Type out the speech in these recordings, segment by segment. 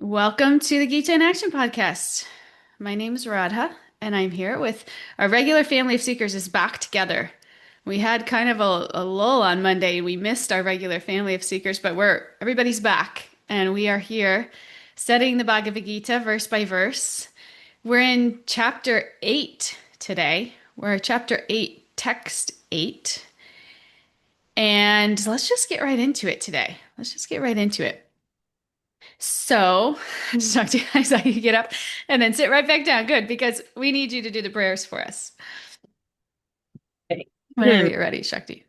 Welcome to the Gita in Action podcast. My name is Radha, and I'm here with our regular family of seekers is back together. We had kind of a lull on Monday. We missed our regular family of seekers, but everybody's back, and we are here studying the Bhagavad Gita verse by verse. We're in chapter 8 today. We're chapter 8, text 8. And let's just get right into it today. Let's just get right into it. So, I just talked to you. I saw you get up and then sit right back down. Good, because we need you to do the prayers for us whenever you're ready, Shakti.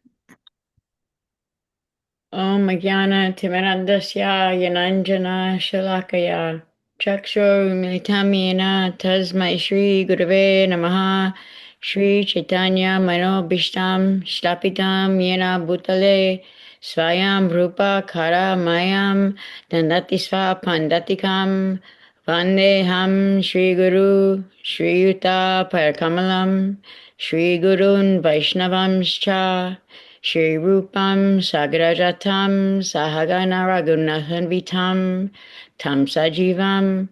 Om Jnana Timirandasya Yananjana Shalakaya Chakshur Yena Tasmai Shri Gurave Namaha Shri Chaitanya Manobishtam Shlapitam Yena Bhutale Swayam Rupa Kara Mayam Dandati Sva Pandatikam Vandeham Shri Guru Shri Yuta Parakamalam Shri Gurun Vaishnavamscha Shri Rupam Sagrajatam Sahagana Raghunathanvitam Tam Sajivam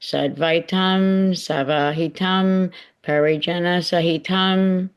Sadvaitam Savahitam Parijana Sahitam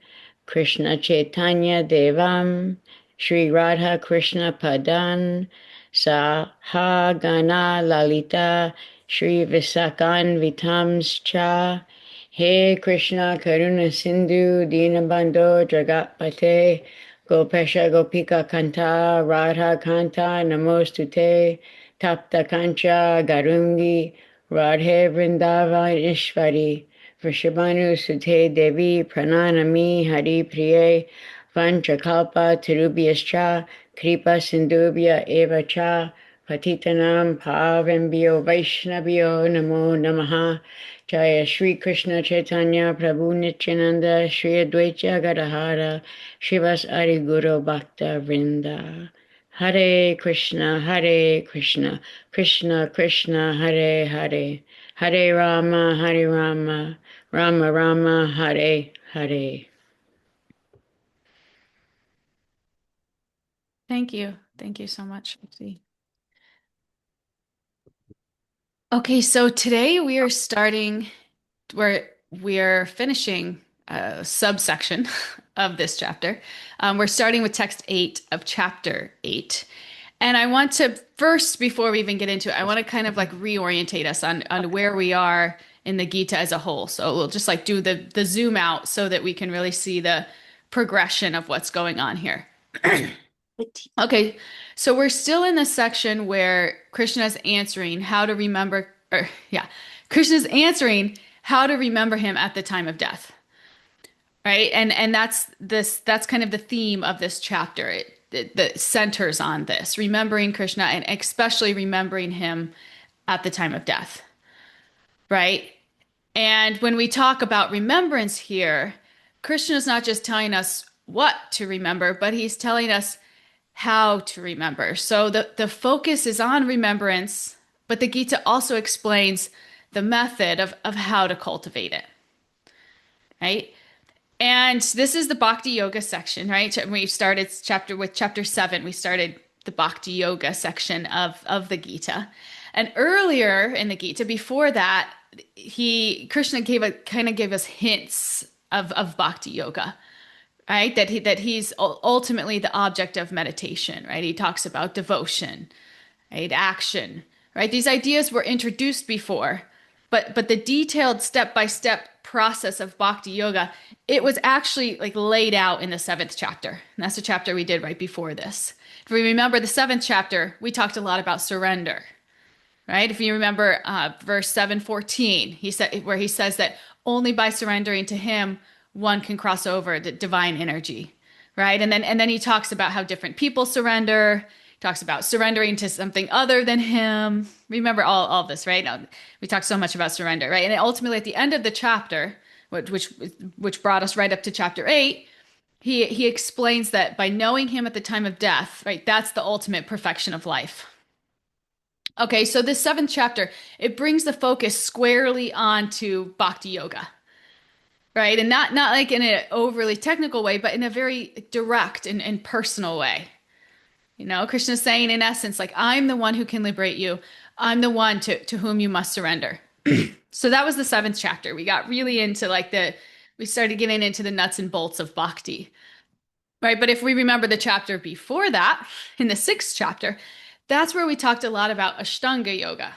Krishna Chaitanya Devam Shri Radha Krishna Padan Sahagana Lalita Shri Visakan Vitamscha He Krishna Karuna Sindhu Dinabandho Jagatpate Gopesha Gopika Kanta Radha Kanta Namostute Tapta Kancha Garungi Radhe Vrindavan Ishvari Vrishabhanu Sute Devi Prananami Hari Priye Vanchakalpa Tirubhyascha Kripa Sindhubhya Eva Cha Patitanam Pavembhyo Vaishnavyo Namo Namaha Jaya Shri Krishna Chaitanya Prabhu Nityananda Shri Advaita Gadahara Shivas Ari Guru Bhakta Vrinda Hare Krishna Krishna Krishna Hare Hare Hare Rama Rama Rama Hare Hare. Thank you. Thank you so much, Shakti. Okay, so today we're finishing a subsection of this chapter. We're starting with text 8 of chapter 8. And I want to first, before we even get into it, I want to kind of like reorientate us on where we are in the Gita as a whole. So we'll just like do the zoom out so that we can really see the progression of what's going on here. Okay, so we're still in the section where Krishna's answering how to remember, or yeah, Krishna's answering how to remember him at the time of death, right? And that's kind of the theme of this chapter. It centers on this, remembering Krishna and especially remembering him at the time of death, right? And when we talk about remembrance here, Krishna's not just telling us what to remember, but he's telling us how to remember. So the focus is on remembrance, but the Gita also explains the method of how to cultivate it, right? And this is the Bhakti Yoga section, right? We started chapter 7. We started the Bhakti Yoga section of the Gita. And earlier in the Gita, before that, Krishna gave us hints of Bhakti Yoga, right? That he's ultimately the object of meditation, right? He talks about devotion, right? Action, right? These ideas were introduced before, but the detailed step-by-step process of Bhakti Yoga, it was actually like laid out in the 7th chapter. And that's the chapter we did right before this. If we remember the 7th chapter, we talked a lot about surrender, right? If you remember verse 7:14, where he says that only by surrendering to him one can cross over the divine energy, right? And then he talks about how different people surrender. He talks about surrendering to something other than him. Remember all this, right? Now, we talked so much about surrender, right? And ultimately, at the end of the chapter, which brought us right up to chapter 8, he explains that by knowing him at the time of death, right, that's the ultimate perfection of life. Okay, so this 7th chapter, it brings the focus squarely onto Bhakti Yoga, right? And not like in an overly technical way, but in a very direct and personal way. Krishna's saying in essence, like, I'm the one who can liberate you. I'm the one to whom you must surrender. So that was the seventh chapter. We got really into we started getting into the nuts and bolts of bhakti, right? But if we remember the chapter before that, in the sixth chapter, that's where we talked a lot about Ashtanga yoga,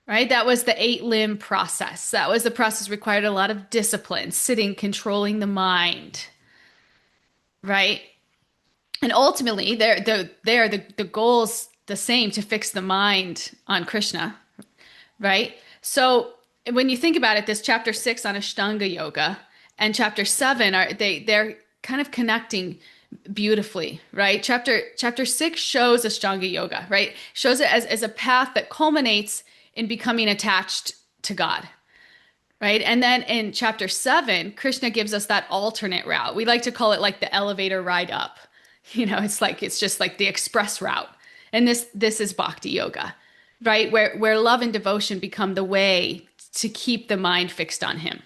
right? That was the eight limb process. That was the process required a lot of discipline, sitting, controlling the mind, right? And ultimately, the goal's the same, to fix the mind on Krishna, right? So when you think about it, this chapter 6 on Ashtanga yoga and chapter 7 they're kind of connecting beautifully, right? Chapter 6 shows Ashtanga yoga, right? Shows it as a path that culminates in becoming attached to God. Right. And then in chapter 7, Krishna gives us that alternate route. We like to call it like the elevator ride up. It's just like the express route. And this is bhakti yoga, right? Where love and devotion become the way to keep the mind fixed on him.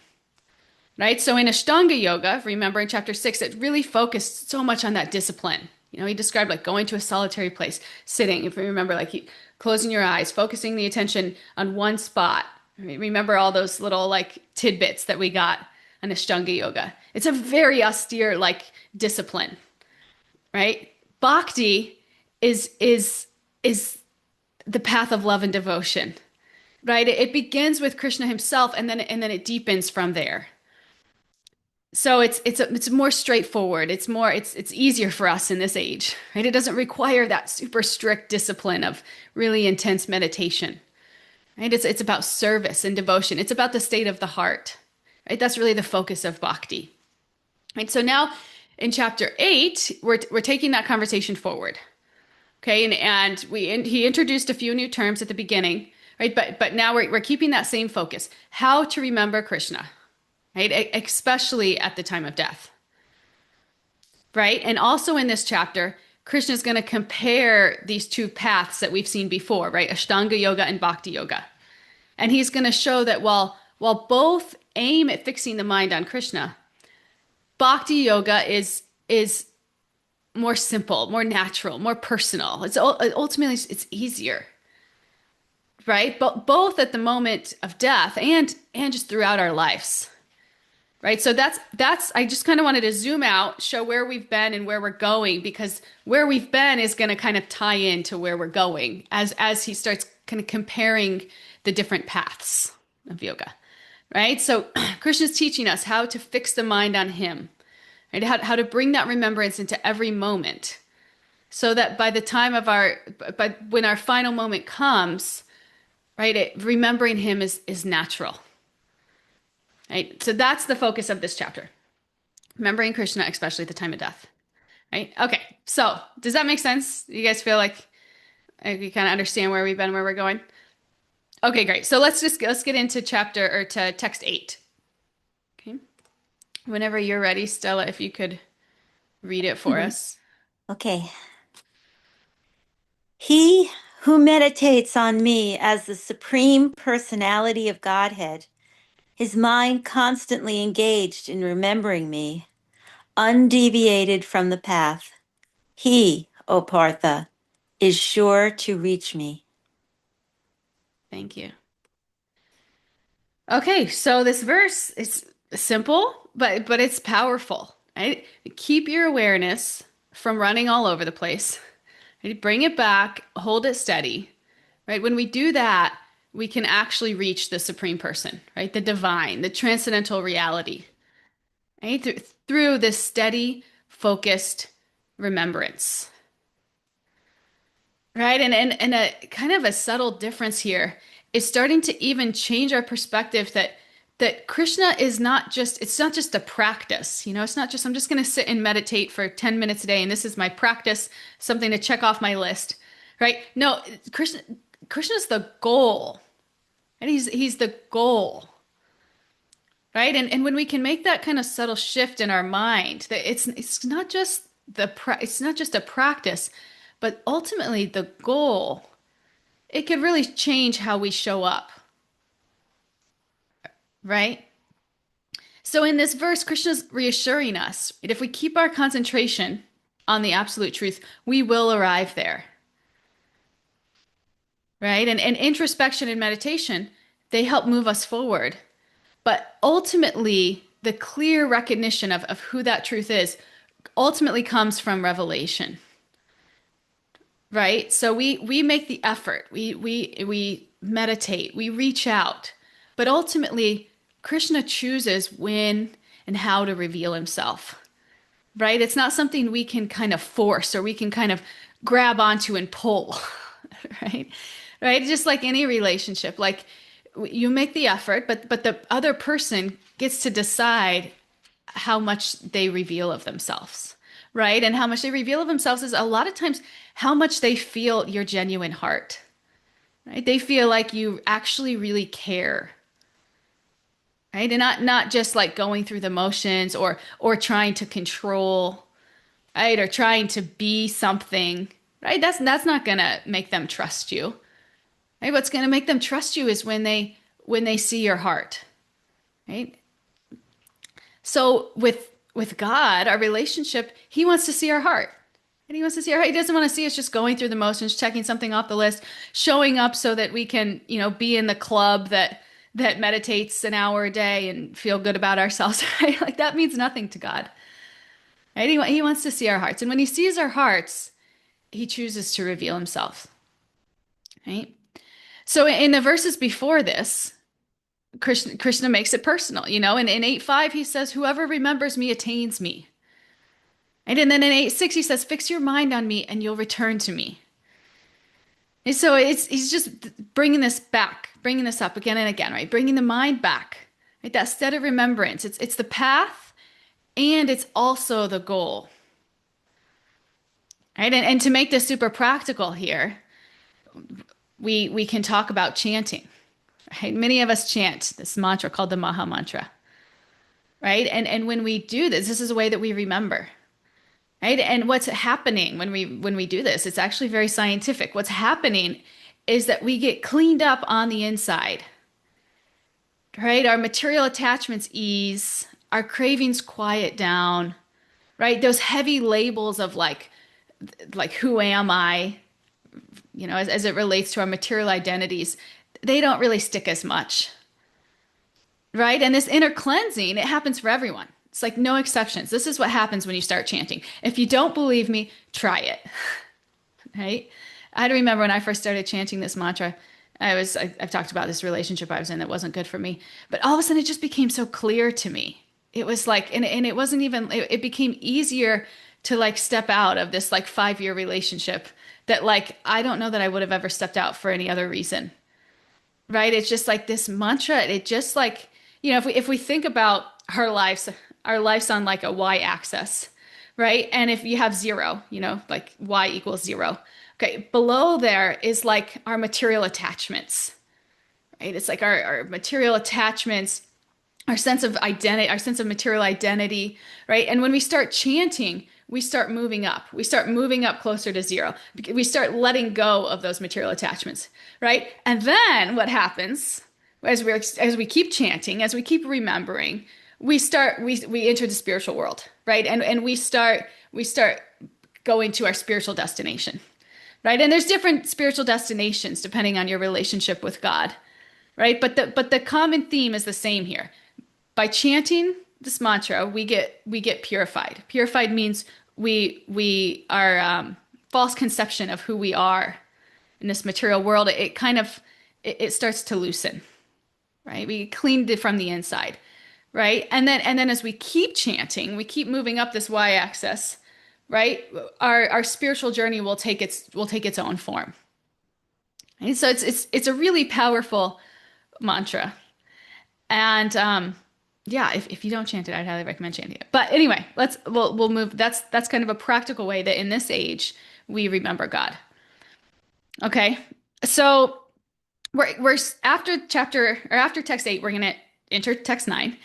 Right? So in Ashtanga yoga, remember in chapter 6, it really focused so much on that discipline. He described like going to a solitary place, sitting, if you remember, like closing your eyes, focusing the attention on one spot. Remember all those little like tidbits that we got on Ashtanga yoga. It's a very austere like discipline, right? Bhakti is the path of love and devotion, right? It begins with Krishna himself, and then it deepens from there. So it's more straightforward. It's easier for us in this age, right? It doesn't require that super strict discipline of really intense meditation, right? It's about service and devotion. It's about the state of the heart, right? That's really the focus of bhakti, right? So now in chapter 8, we're taking that conversation forward, okay? And he introduced a few new terms at the beginning, right? But now we're keeping that same focus: how to remember Krishna, right? Especially at the time of death, right? And also in this chapter, Krishna is going to compare these two paths that we've seen before, right? Ashtanga yoga and bhakti yoga. And he's going to show that while both aim at fixing the mind on Krishna, bhakti yoga is more simple, more natural, more personal. Ultimately it's easier, right? But both at the moment of death and just throughout our lives. Right. So I just kind of wanted to zoom out, show where we've been and where we're going, because where we've been is going to kind of tie into where we're going as he starts kind of comparing the different paths of yoga. Right. So Krishna's teaching us how to fix the mind on him, right? How to bring that remembrance into every moment, so that by the time of when our final moment comes, right, remembering him is natural. Right? So that's the focus of this chapter. Remembering Krishna, especially at the time of death. Right? Okay. So does that make sense? You guys feel like you kind of understand where we've been, where we're going? Okay, great. So let's get into to text 8. Okay. Whenever you're ready, Stella, if you could read it for us. Okay. He who meditates on me as the Supreme Personality of Godhead, his mind constantly engaged in remembering me, undeviated from the path, he, O Partha, is sure to reach me. Thank you. Okay, so this verse is simple, but it's powerful, right? Keep your awareness from running all over the place. Right? Bring it back, hold it steady, right? When we do that, we can actually reach the supreme person, right? The divine, the transcendental reality, right? Through this steady, focused remembrance, right? And a kind of a subtle difference here is starting to even change our perspective that Krishna is it's not just a practice, it's not just, I'm just going to sit and meditate for 10 minutes a day and this is my practice, something to check off my list, right? No, Krishna's the goal, and he's the goal, right? And when we can make that kind of subtle shift in our mind, that it's not just it's not just a practice, but ultimately the goal, it could really change how we show up. Right? So in this verse, Krishna's reassuring us that if we keep our concentration on the absolute truth, we will arrive there, right? And introspection and meditation, they help move us forward. But ultimately, the clear recognition of who that truth is ultimately comes from revelation, right? So we make the effort, we meditate, we reach out, but ultimately, Krishna chooses when and how to reveal himself, right? It's not something we can kind of force or we can kind of grab onto and pull, right? Right? Just like any relationship, like you make the effort, but the other person gets to decide how much they reveal of themselves, right? And how much they reveal of themselves is a lot of times how much they feel your genuine heart, right? They feel like you actually really care, right? And not just like going through the motions or trying to control, right? Or trying to be something, right? That's not gonna make them trust you. Right? What's gonna make them trust you is when they see your heart, right? So with God, our relationship, he wants to see our heart. And he wants to see our heart. He doesn't want to see us just going through the motions, checking something off the list, showing up so that we can, be in the club that meditates an hour a day and feel good about ourselves, right? Like that means nothing to God. Right? He wants to see our hearts. And when he sees our hearts, he chooses to reveal himself. Right? So in the verses before this, Krishna makes it personal, and in 8:5 he says, whoever remembers me attains me. And then in 8:6 he says, fix your mind on me and you'll return to me. And so he's just bringing this back, bringing this up again and again, right? Bringing the mind back, right? That steady remembrance. It's the path and it's also the goal, right? And to make this super practical here, we can talk about chanting, right? Many of us chant this mantra called the Maha Mantra, right? And when we do this, this is a way that we remember, right? And what's happening when we do this, it's actually very scientific. What's happening is that we get cleaned up on the inside, right? Our material attachments ease, our cravings quiet down, right? Those heavy labels of like who am I, as it relates to our material identities, they don't really stick as much, right? And this inner cleansing, it happens for everyone. It's like no exceptions. This is what happens when you start chanting. If you don't believe me, try it, right? I remember when I first started chanting this mantra, I've talked about this relationship I was in that wasn't good for me, but all of a sudden it just became so clear to me. It was like, and it wasn't even, it became easier to like step out of this like 5-year relationship that like, I don't know that I would have ever stepped out for any other reason, right? It's just like this mantra, it just like, if we think about our lives on like a y-axis, right? And if you have 0, like y equals 0. Okay, below there is like our material attachments, right? It's like our material attachments, our sense of identity, our sense of material identity, right? And when we start chanting, we start moving up. We start moving up closer to 0. We start letting go of those material attachments, right? And then what happens as we keep chanting, as we keep remembering, we enter the spiritual world, right? And we start going to our spiritual destination, right? And there's different spiritual destinations depending on your relationship with God, right? But the common theme is the same here. By chanting this mantra, we get purified. Purified means our false conception of who we are in this material world, it starts to loosen, right? We cleaned it from the inside, right? And then as we keep chanting, we keep moving up this y-axis, right? Our spiritual journey will take its own form. Right? So it's a really powerful mantra. And yeah, if you don't chant it, I'd highly recommend chanting it. But anyway, we'll move. That's kind of a practical way that in this age we remember God. Okay, so we're after text 8, we're gonna enter text 9,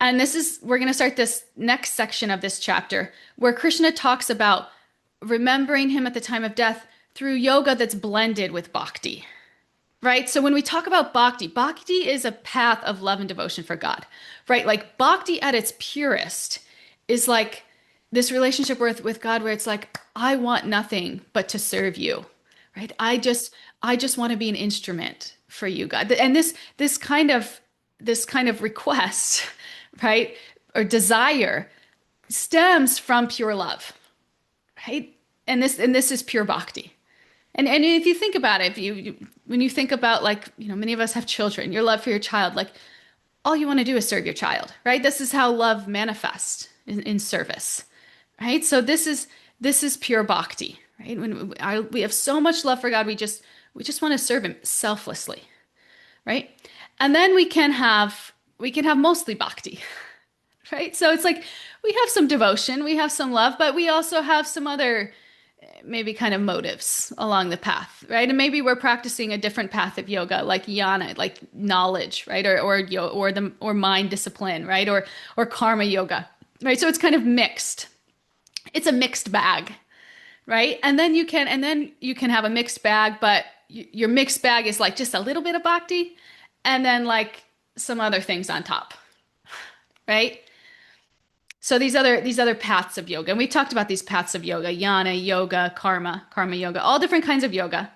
and we're gonna start this next section of this chapter where Krishna talks about remembering him at the time of death through yoga that's blended with bhakti. Right? So when we talk about bhakti is a path of love and devotion for God, right? Like bhakti at its purest is like this relationship with God where it's like, I want nothing but to serve you, right? I just want to be an instrument for you, God. And this kind of request, right? Or desire stems from pure love, right? And this is pure bhakti. And if you think about it, if when you think about, like, many of us have children, your love for your child, like, all you want to do is serve your child, right? This is how love manifests in service, right? So this is pure bhakti, right? We have so much love for God, we just want to serve him selflessly, right? And then we can have mostly bhakti, right? So it's like we have some devotion, we have some love, but we also have some other maybe kind of motives along the path, right? And maybe we're practicing a different path of yoga, like jnana, like knowledge, right? Or mind discipline, right? Or karma yoga, right? So it's kind of mixed. It's a mixed bag, right? And then you can have a mixed bag, but your mixed bag is like just a little bit of bhakti, and then like some other things on top, right? So these other paths of yoga, and we talked about these paths of yoga: jnana yoga, karma yoga, all different kinds of yoga,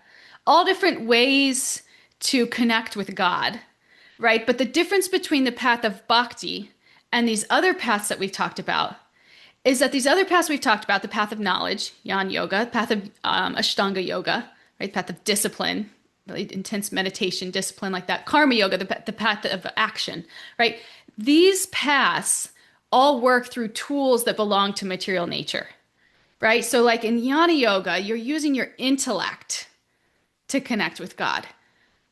all different ways to connect with God, right? But the difference between the path of bhakti and these other paths that we've talked about is that these other paths we've talked about, the path of knowledge, jnana yoga, path of ashtanga yoga, right? Path of discipline, really intense meditation, discipline like that. Karma yoga, the path of action, right? These paths all work through tools that belong to material nature, right? So like in jnana yoga, you're using your intellect to connect with God,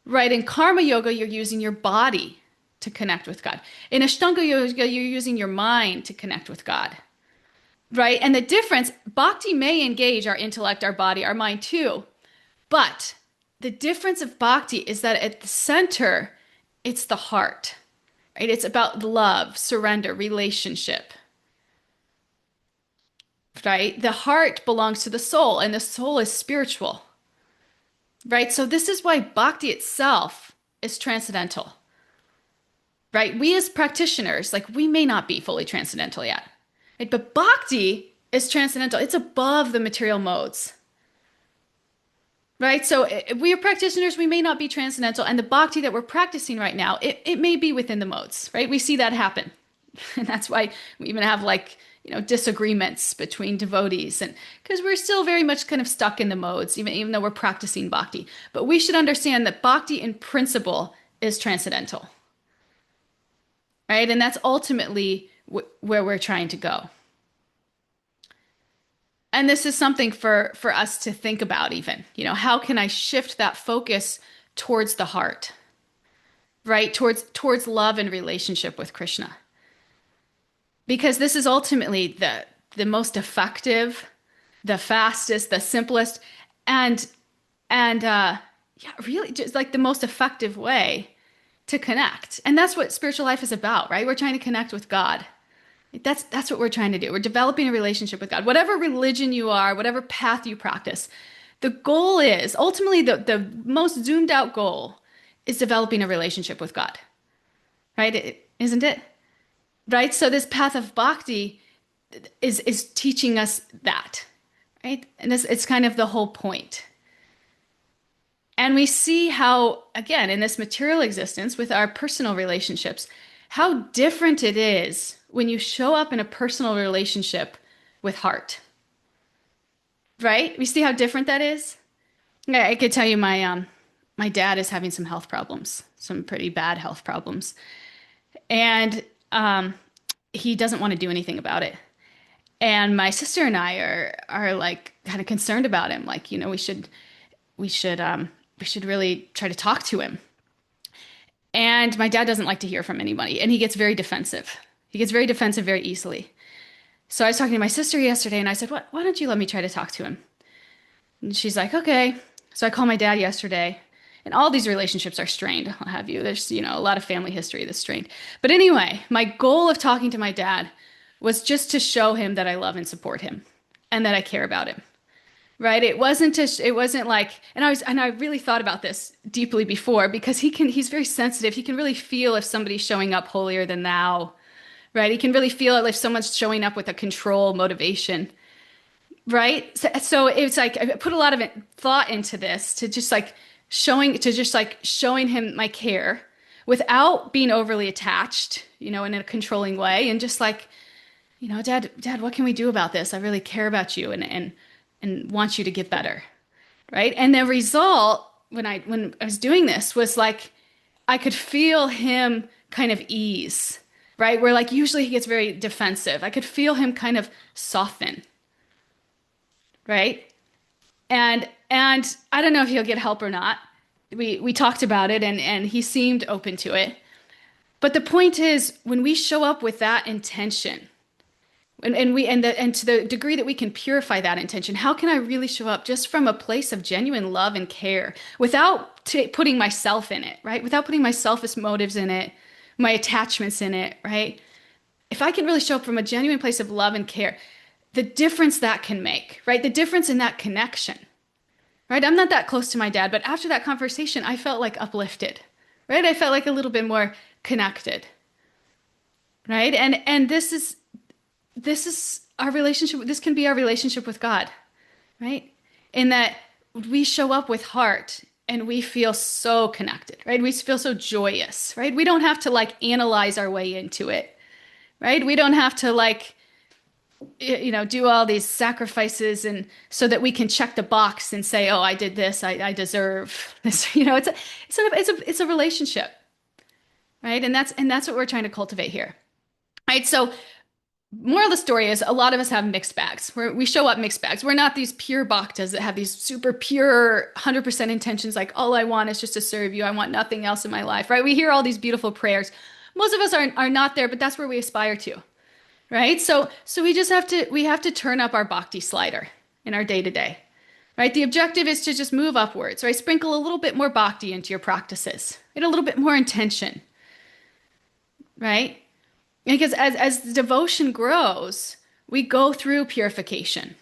right? In karma yoga, you're using your body to connect with God. In ashtanga yoga, you're using your mind to connect with God, right? And the difference, bhakti may engage our intellect, our body, our mind too, but the difference of bhakti is that at the center, it's the heart. Right? It's about love, surrender, relationship. Right? The heart belongs to the soul, and the soul is spiritual. Right? So this is why bhakti itself is transcendental. Right? We as practitioners, like, we may not be fully transcendental yet. Right? But bhakti is transcendental. It's above the material modes. Right? So if we are practitioners, we may not be transcendental. And the bhakti that we're practicing right now, it may be within the modes, right? We see that happen. And that's why we even have, like, disagreements between devotees, and because we're still very much kind of stuck in the modes, even though we're practicing bhakti. But we should understand that bhakti in principle is transcendental. Right? And that's ultimately where we're trying to go. And this is something for us to think about even, how can I shift that focus towards the heart, right? Towards love and relationship with Krishna. Because this is ultimately the most effective, the fastest, the simplest, and really just like the most effective way to connect. And that's what spiritual life is about, right? We're trying to connect with God. That's what we're trying to do. We're developing a relationship with God. Whatever religion you are, whatever path you practice, the goal is, ultimately, the most zoomed out goal is developing a relationship with God. Right? Isn't it? Right? So this path of bhakti is teaching us that. Right? And it's kind of the whole point. And we see how, again, in this material existence with our personal relationships, how different it is when you show up in a personal relationship with heart, right? We see how different that is. I could tell you my dad is having some health problems, some pretty bad health problems. And he doesn't want to do anything about it. And my sister and I are like kind of concerned about him. Like, we should really try to talk to him. And my dad doesn't like to hear from anybody, and he gets very defensive. He gets very defensive very easily. So I was talking to my sister yesterday, and I said, why don't you let me try to talk to him? And she's like, okay. So I called my dad yesterday, and all these relationships are strained. I'll have you. There's, a lot of family history that's strained. But anyway, my goal of talking to my dad was just to show him that I love and support him and that I care about him. Right? It wasn't like, and I really thought about this deeply before, because he's very sensitive. He can really feel if somebody's showing up holier than thou, right? He can really feel it if someone's showing up with a control motivation, right? So it's like I put a lot of thought into this to just like showing him my care without being overly attached, in a controlling way, and just like, Dad, what can we do about this? I really care about you and want you to get better, right? And the result when I was doing this was like I could feel him kind of ease, right? Where like usually he gets very defensive. I could feel him kind of soften, right? And I don't know if he'll get help or not. We talked about it and he seemed open to it. But the point is when we show up with that intention, and to the degree that we can purify that intention, how can I really show up just from a place of genuine love and care without putting myself in it, right? Without putting my selfish motives in it, my attachments in it, right? If I can really show up from a genuine place of love and care, the difference that can make, right? The difference in that connection, right? I'm not that close to my dad, but after that conversation, I felt like uplifted, right? I felt like a little bit more connected, right? And this is our relationship. This can be our relationship with God, right? In that we show up with heart and we feel so connected, right? We feel so joyous, right? We don't have to like analyze our way into it, right? We don't have to like, do all these sacrifices and so that we can check the box and say, oh, I did this. I deserve this. It's a relationship, right? And that's what we're trying to cultivate here, right? So moral of the story is a lot of us have mixed bags. We show up mixed bags. We're not these pure bhaktas that have these super pure 100% intentions like all I want is just to serve you. I want nothing else in my life, right? We hear all these beautiful prayers. Most of us are not there, but that's where we aspire to, right? So we just have to turn up our bhakti slider in our day to day, right? The objective is to just move upwards, right? Sprinkle a little bit more bhakti into your practices, right? A little bit more intention, right? Because as the devotion grows, we go through purification,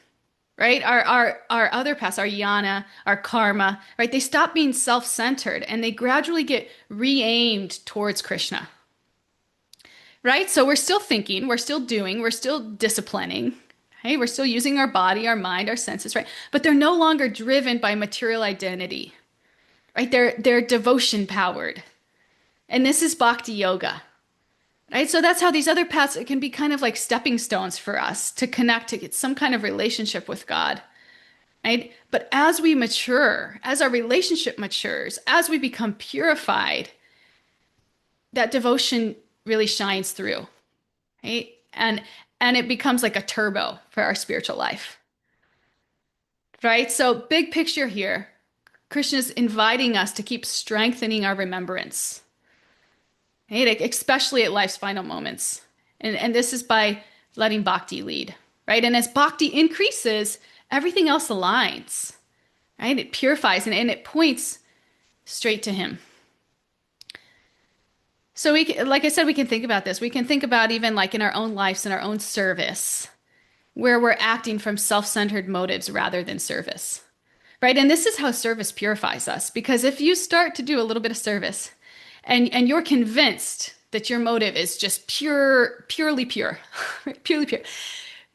right? Our other paths, our jnana, our karma, right? They stop being self-centered and they gradually get re-aimed towards Krishna, right? So we're still thinking, we're still doing, we're still disciplining, right? We're still using our body, our mind, our senses, right? But they're no longer driven by material identity, right? They're devotion powered. And this is bhakti yoga. Right? So that's how these other paths, it can be kind of like stepping stones for us to connect, to get some kind of relationship with God. Right? But as we mature, as our relationship matures, as we become purified, that devotion really shines through. Right? And it becomes like a turbo for our spiritual life. Right? So big picture here, Krishna's inviting us to keep strengthening our remembrance. Right? Especially at life's final moments. And this is by letting bhakti lead, right? And as bhakti increases, everything else aligns, right? It purifies and it points straight to him. So like I said, we can think about this. We can think about even like in our own lives, in our own service, where we're acting from self-centered motives rather than service, right? And this is how service purifies us. Because if you start to do a little bit of service, and you're convinced that your motive is just purely pure, purely pure,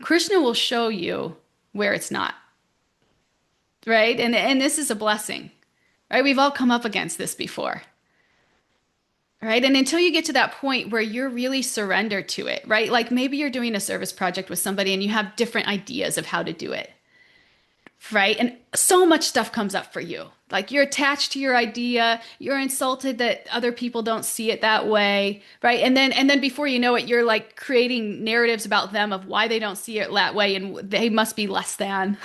Krishna will show you where it's not, right? And this is a blessing, right? We've all come up against this before, right? And until you get to that point where you're really surrendered to it, right? Like maybe you're doing a service project with somebody and you have different ideas of how to do it, right? And so much stuff comes up for you. Like you're attached to your idea, you're insulted that other people don't see it that way, right? And then before you know it, you're like creating narratives about them of why they don't see it that way and they must be less than,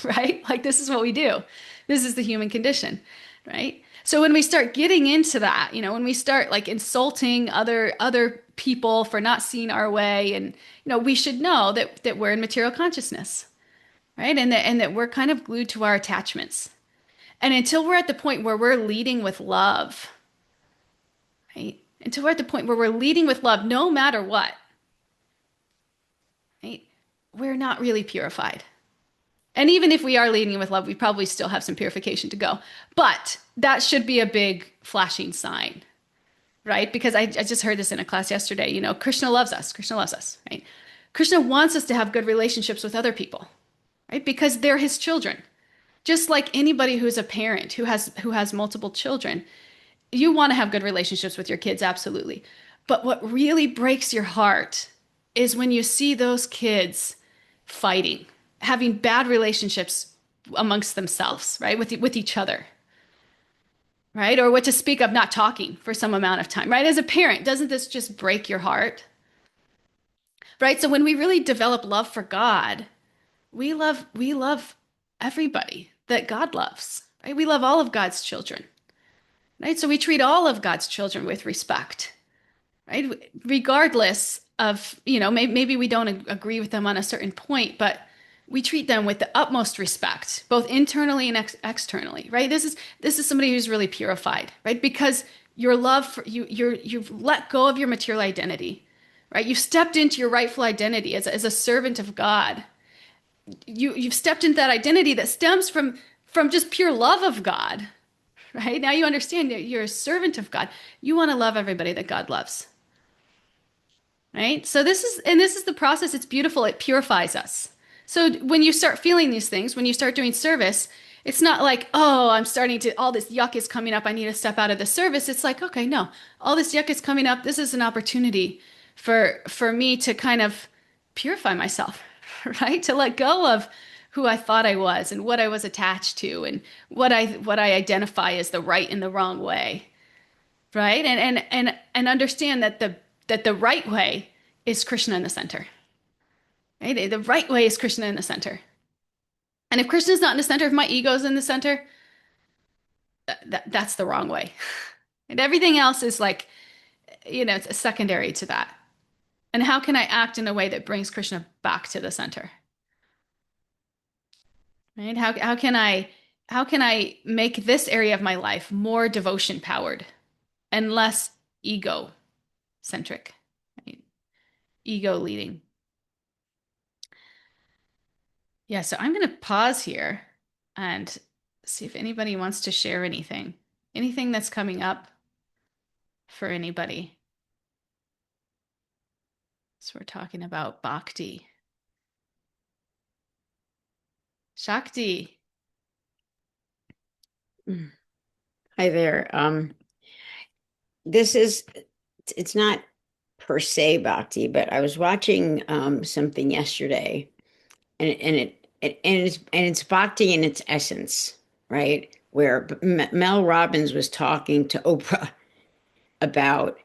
right? Like this is what we do. This is the human condition, right? So when we start getting into that, when we start like insulting other people for not seeing our way, and we should know that we're in material consciousness, right? And that we're kind of glued to our attachments. And until we're at the point where we're leading with love, right? Until we're at the point where we're leading with love, no matter what, right? We're not really purified. And even if we are leading with love, we probably still have some purification to go. But that should be a big flashing sign, right? Because I just heard this in a class yesterday. Krishna loves us. Krishna loves us, right? Krishna wants us to have good relationships with other people, right? Because they're his children. Just like anybody who's a parent who has multiple children, you want to have good relationships with your kids, absolutely. But what really breaks your heart is when you see those kids fighting, having bad relationships amongst themselves, right? With each other, right? Or what to speak of not talking for some amount of time, right? As a parent, doesn't this just break your heart? Right? So when we really develop love for God, we love everybody that God loves, right? We love all of God's children, right? So we treat all of God's children with respect, right? Regardless of, maybe we don't agree with them on a certain point, but we treat them with the utmost respect, both internally and externally, right? This is somebody who's really purified, right? Because your love for you've let go of your material identity, right? You've stepped into your rightful identity as a servant of God. You've stepped into that identity that stems from just pure love of God, right? Now you understand that you're a servant of God. You want to love everybody that God loves, right? So this is the process. It's beautiful. It purifies us. So when you start feeling these things, when you start doing service, it's not like, oh, all this yuck is coming up. I need to step out of the service. It's like, okay, no, all this yuck is coming up. This is an opportunity for me to kind of purify myself, right? To let go of who I thought I was and what I was attached to and what I identify as the right and the wrong way, right? And understand that the right way is Krishna in the center. Right? The right way is Krishna in the center. And if Krishna's not in the center, if my ego's in the center, that's the wrong way. And everything else is like, it's secondary to that. And how can I act in a way that brings Krishna back to the center? Right? How can I make this area of my life more devotion powered and less ego centric, right? Ego leading. Yeah, so I'm going to pause here and see if anybody wants to share anything. Anything that's coming up for anybody. So we're talking about bhakti. Shakti. Hi there. This is, it's not per se bhakti, but I was watching something yesterday, and it's bhakti in its essence, right? Where Mel Robbins was talking to Oprah about,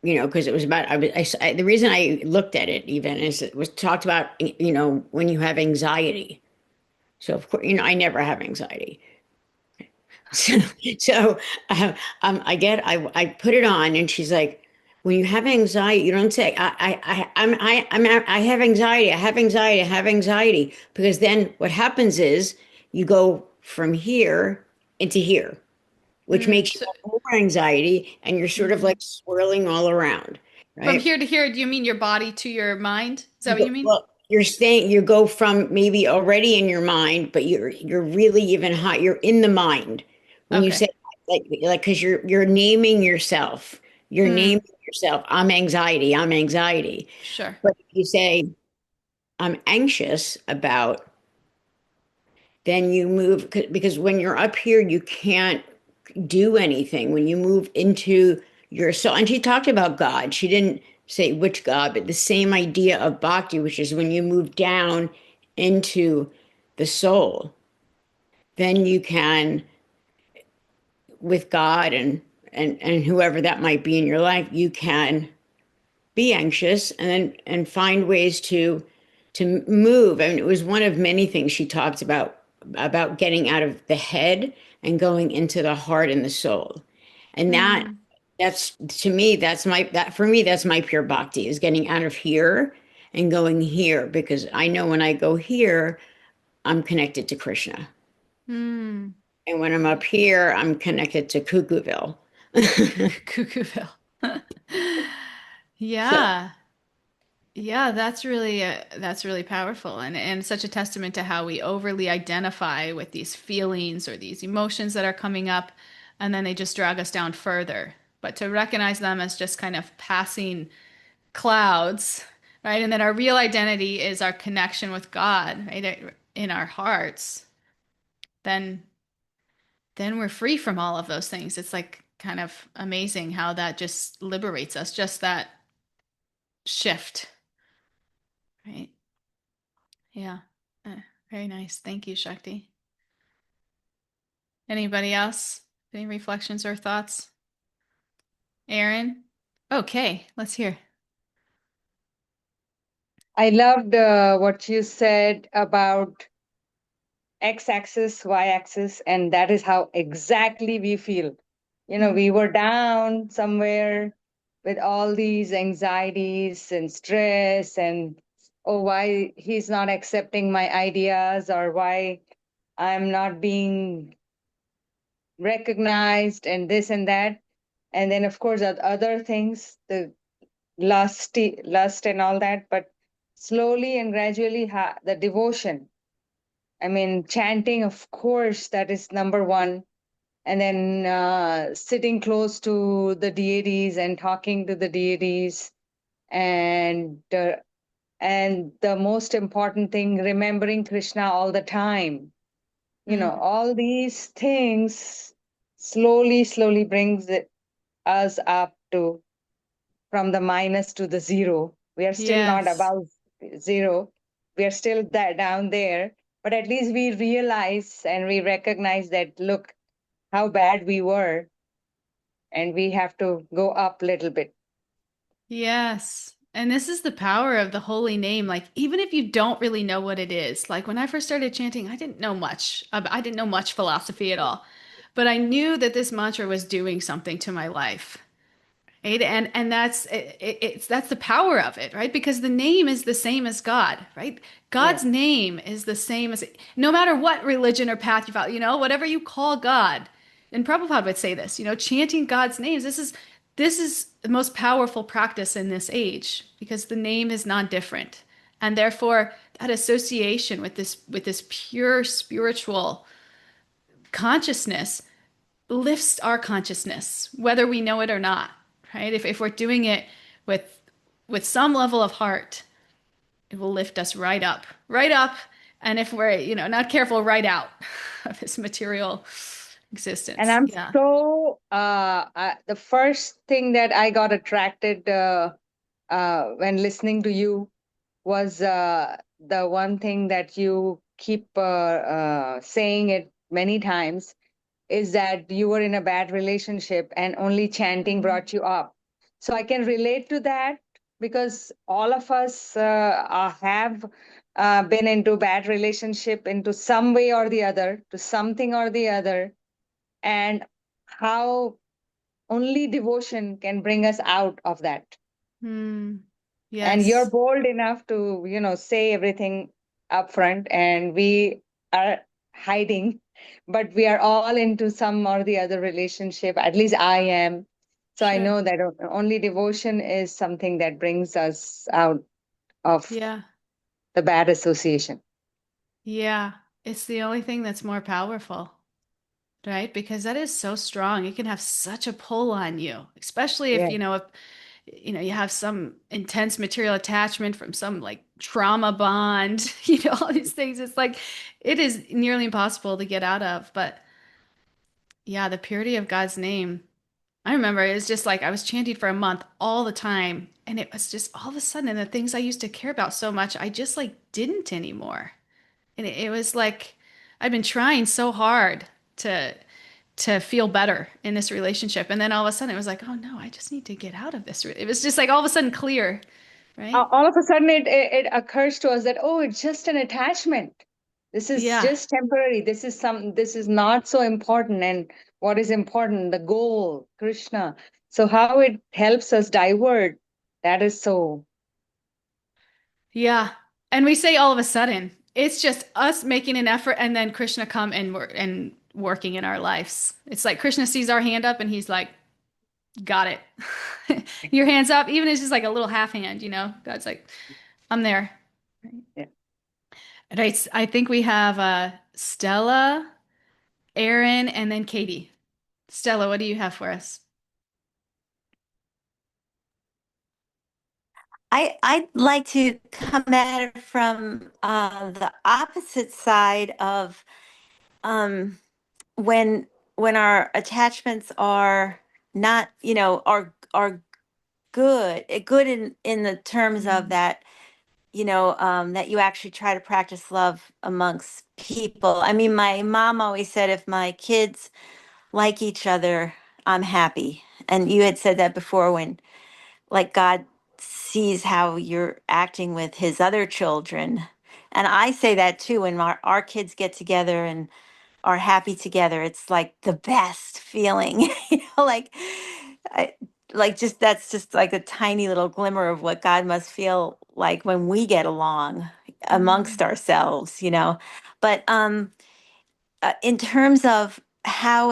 because it was about, the reason I looked at it even is it was talked about, when you have anxiety. So of course, I never have anxiety. So, I put it on, and she's like, when you have anxiety, you don't say, I have anxiety, I have anxiety, I have anxiety, because then what happens is you go from here into here, which makes you So, have more anxiety, and you're sort of like swirling all around, from right? here to here, do you mean your body to your mind? Is that You what go, you mean? well, you go from maybe already in your mind, but you're really even high. You're in the mind when you Okay. say like because you're naming yourself. You're Mm, naming yourself. I'm anxiety. I'm anxiety. sure. But if you say I'm anxious about, then you move because when you're up here, you can't do anything. When you move into your soul, and she talked about God. She didn't say which God, but the same idea of bhakti, which is when you move down into the soul, then you can, with God and whoever that might be in your life, you can be anxious and find ways to move. I mean, it was one of many things she talked about getting out of the head and going into the heart and the soul. And Mm, that's to me, that for me, that's my pure bhakti is getting out of here and going here because I know when I go here, I'm connected to Krishna. mm. And when I'm up here, I'm connected to Cuckooville. Cuckooville. So Yeah. Yeah, that's really powerful and such a testament to how we overly identify with these feelings or these emotions that are coming up and then they just drag us down further. but to recognize them as just kind of passing clouds, right? And then our real identity is our connection with God, right? In our hearts, then we're free from all of those things. It's like kind of amazing how that just liberates us, just that shift, right? Yeah. Uh, Very nice. Thank you, Shakti. Anybody else? Any reflections or thoughts? Aaron? Okay, let's hear. I loved what you said about x-axis, y-axis, and that is how exactly we feel. Mm, We were down somewhere with all these anxieties and stress and, oh, why he's not accepting my ideas, or why I'm not being recognized, and this and that. And then, of course, other things, the lust and all that. But slowly and gradually, the devotion, I mean, chanting, of course, that is number one. And then sitting close to the deities and talking to the deities, and the most important thing, remembering Krishna all the time. mm, All these things slowly brings us up to, from the minus to the zero. We are still not yes. above zero. We are still down there, but at least we realize and we recognize that, look, how bad we were, and we have to go up a little bit. Yes. And this is the power of the holy name. Like, even if you don't really know what it is, like when I first started chanting, I didn't know much. I didn't know much philosophy at all. But I knew that this mantra was doing something to my life. Right? And that's the power of it, right? Because the name is the same as God, right? Yeah. God's name is the same as no matter what religion or path you follow, whatever you call God. And Prabhupada would say this, chanting God's names. This is the most powerful practice in this age because the name is non-different. And therefore that association with this pure spiritual consciousness lifts our consciousness, whether we know it or not, right? If we're doing it with with some level of heart, it will lift us right up, right up. And if we're, not careful, right out of this material And existence. I'm Yeah. so, the first thing that I got attracted when listening to you was the one thing that you keep saying it many times, is that you were in a bad relationship and only chanting Mhm. brought you up. So I can relate to that, because all of us have been into bad relationship, into some way or the other, to something or the other, and how only devotion can bring us out of that. Hmm. And you're Yes. bold enough to, say everything upfront, and we are hiding, but we are all into some or the other relationship. At least I am. So I Sure. know that only devotion is something that brings us out of Yeah. the bad association. Yeah. It's the only thing that's more powerful, right? Because that is so strong. It can have such a pull on you, especially if, Yeah, you have some intense material attachment from some like trauma bond, all these things. It's like it is nearly impossible to get out of. But yeah, the purity of God's name. I remember it was just like I was chanting for a month all the time. And it was just all of a sudden the things I used to care about so much, I just like didn't anymore. And it was like I've been trying so hard to feel better in this relationship. And then all of a sudden it was like, oh no, I just need to get out of this. It was just like all of a sudden clear, right? all of a sudden it occurs to us that, oh, it's just an attachment. This is Yeah. just temporary. This is not so important. And what is important, the goal, Krishna. So how it helps us divert, that is so. Yeah. And we say all of a sudden, it's just us making an effort and then Krishna come and working in our lives. It's like Krishna sees our hand up and he's like, got it. Your hand's up, even if it's just like a little half hand, God's like, I'm there. Yeah. Right. I think we have Stella, Aaron, and then Katie. Stella, what do you have for us? I'd like to come at it from the opposite side of um, when our attachments are not, are good in the terms of Mm, that, that you actually try to practice love amongst people. I mean, my mom always said, if my kids like each other, I'm happy. And you had said that before, when like God sees how you're acting with his other children. And I say that too, when our kids get together and are happy together. It's like the best feeling, like, I, like just that's just like a tiny little glimmer of what God must feel like when we get along amongst mm, ourselves. But in terms of how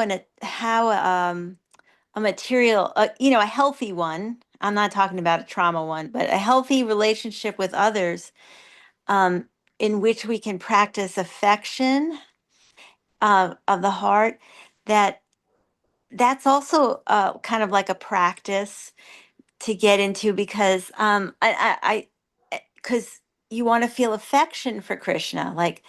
a material, a healthy one. I'm not talking about a trauma one, but a healthy relationship with others, um, in which we can practice affection of the heart. That that's also kind of like a practice to get into, because because you want to feel affection for Krishna. Like,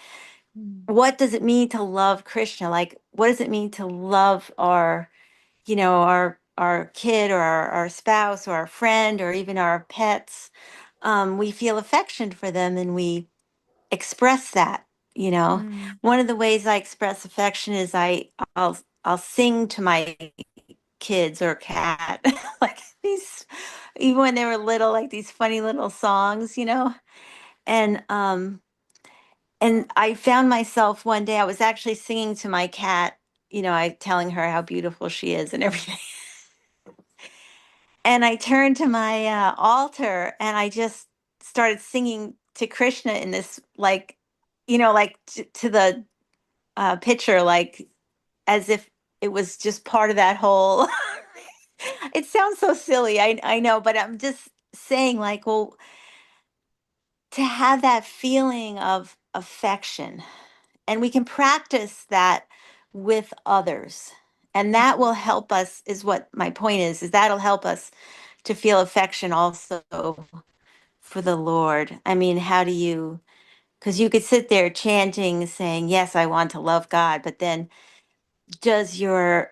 mm, what does it mean to love Krishna? Like, what does it mean to love our kid, or our spouse, or our friend, or even our pets? We feel affection for them, and we express that. mm, One of the ways I express affection is I'll sing to my kids or cat, like these, even when they were little, like these funny little songs. And I found myself one day, I was actually singing to my cat, I telling her how beautiful she is and everything. And I turned to my altar, and I just started singing to Krishna in this, like, like to the picture, like as if it was just part of that whole. It sounds so silly, I know, but I'm just saying, like, well, to have that feeling of affection, and we can practice that with others, and that will mm, help us, is what my point is that'll help us to feel affection also for the Lord. I mean, how do you, because you could sit there chanting, saying, yes, I want to love God, but then does your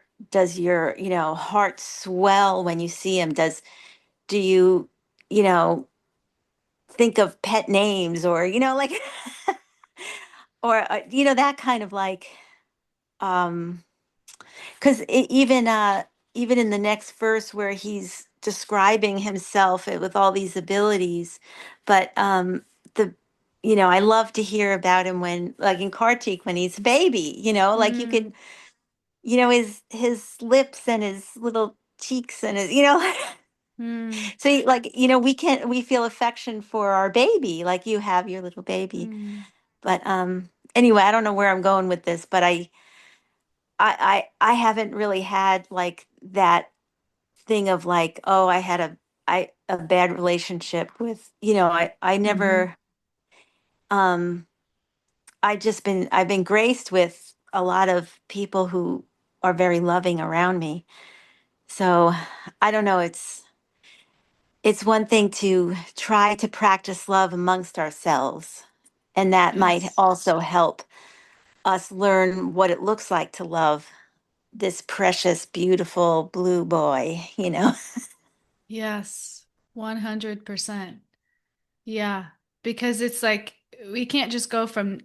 heart swell when you see him? Do you, you know think of pet names, or like, or that kind of, like, um because even in the next verse, where he's describing himself, with all these abilities, but the I love to hear about him, when, like, in Kartik, when he's a baby, like, you could, mm, his lips and his little cheeks and his, mm, so, like, we feel affection for our baby, like you have your little baby. mm, But anyway, I don't know where I'm going with this, but I haven't really had, like, that thing of, like, oh, I had a bad relationship with, I mhm. never, um I've been graced with a lot of people who are very loving around me. So I don't know, it's one thing to try to practice love amongst ourselves, and that might Yes. also help us learn what it looks like to love this precious, beautiful blue boy. Yes. 100%. Yeah, because it's like we can't just go from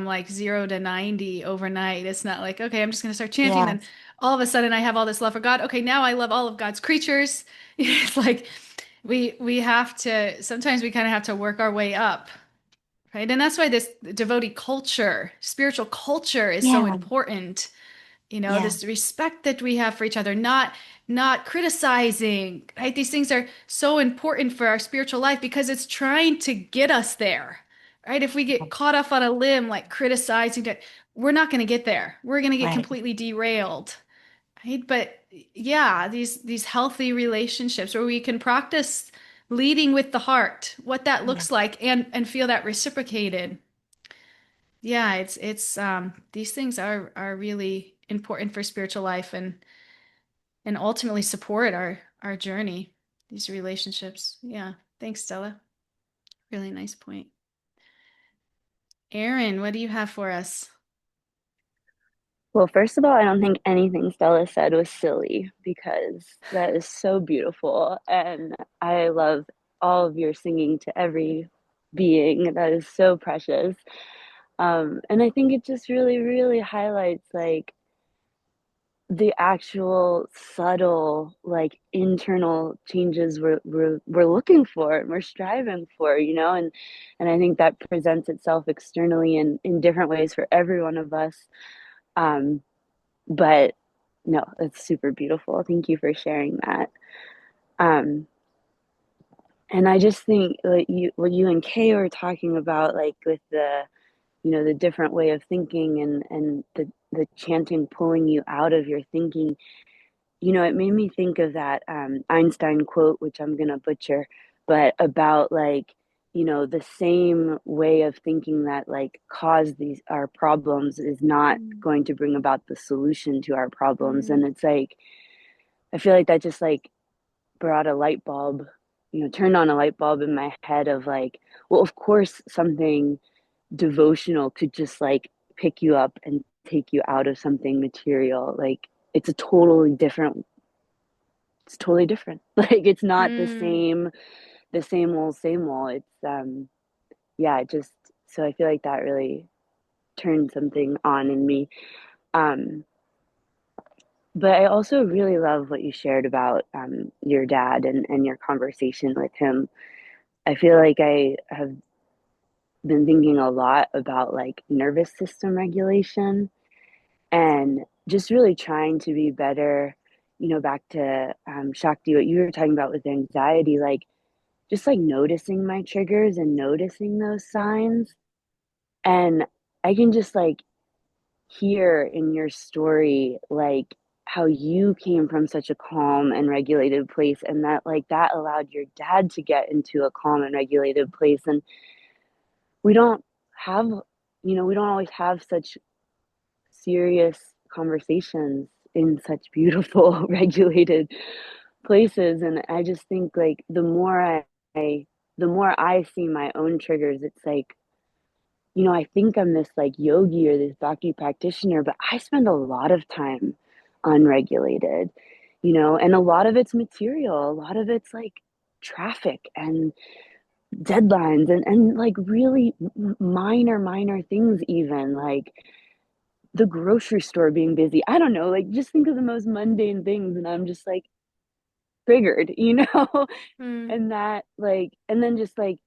like 0 to 90 overnight. It's not like, okay, I'm just going to start chanting, Yeah, then all of a sudden I have all this love for God. Okay, now I love all of God's creatures. It's like we have to sometimes we kind of have to work our way up, right? And that's why this devotee culture, spiritual culture is so yeah, important. yeah, This respect that we have for each other, not criticizing, right? These things are so important for our spiritual life because it's trying to get us there, right? If we get caught off on a limb, like criticizing it, we're not going to get there. We're going to get right. completely derailed, right? But yeah, these healthy relationships where we can practice leading with the heart, what that Yeah. looks like, and feel that reciprocated. Yeah, it's these things are really important for spiritual life and ultimately support our journey, these relationships. Yeah. Thanks, Stella. Really nice point. Aaron, what do you have for us? Well, first of all, I don't think anything Stella said was silly because that is so beautiful. And I love all of your singing to every being. That is so precious. And I think it just really, really highlights like the actual subtle, like internal changes we're looking for and we're striving for, and I think that presents itself externally in different ways for every one of us. Um, but no, it's super beautiful. Thank you for sharing that. Um, and I just think like what you and Kay were talking about, like with the different way of thinking and the chanting pulling you out of your thinking, it made me think of that Einstein quote, which I'm gonna butcher, but about like, the same way of thinking that like caused these our problems is not Mm, going to bring about the solution to our problems. mm, And it's like I feel like that just like brought a light bulb, turned on a light bulb in my head of like, well, of course something devotional could just like pick you up and take you out of something material. Like it's a totally different it's totally different. Like it's not mm, the same old. It's yeah, it just so I feel like that really turned something on in me. Um but I also really love what you shared about your dad and your conversation with him. I feel like I have been thinking a lot about like nervous system regulation and just really trying to be better, back to Shakti, what you were talking about with anxiety, like just like noticing my triggers and noticing those signs. And I can just like hear in your story, like how you came from such a calm and regulated place, and that like that allowed your dad to get into a calm and regulated place. And we don't have, we don't always have such serious conversations in such beautiful, regulated places. And I just think like the more I see my own triggers, it's like, I think I'm this like yogi or this bhakti practitioner, but I spend a lot of time unregulated, and a lot of it's material, a lot of it's like traffic and deadlines and like really minor things, even like the grocery store being busy. I don't know, like just think of the most mundane things and I'm just like triggered, mm, and that like and then just like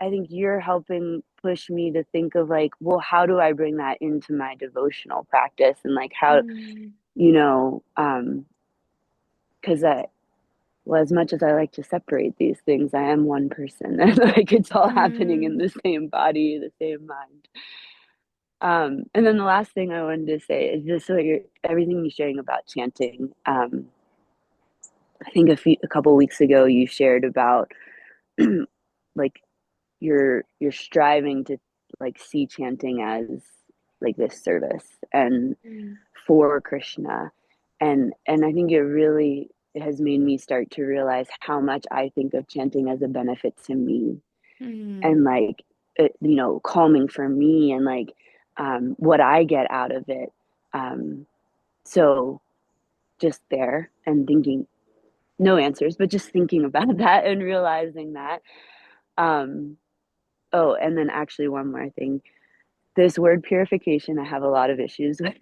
I think you're helping push me to think of like, well, how do I bring that into my devotional practice and like how, mm, because I well, as much as I like to separate these things, I am one person and like it's all happening in mm, the same body, the same mind. And then the last thing I wanted to say is just so you're everything you're sharing about chanting. I think a couple weeks ago you shared about like you're striving to like see chanting as like this service and mm, for Krishna, and I think it really has made me start to realize how much I think of chanting as a benefit to me mm, and like calming for me and like what I get out of it. So just there and thinking no answers, but just thinking about that and realizing that. Um, oh, and then actually one more thing. This word purification, I have a lot of issues with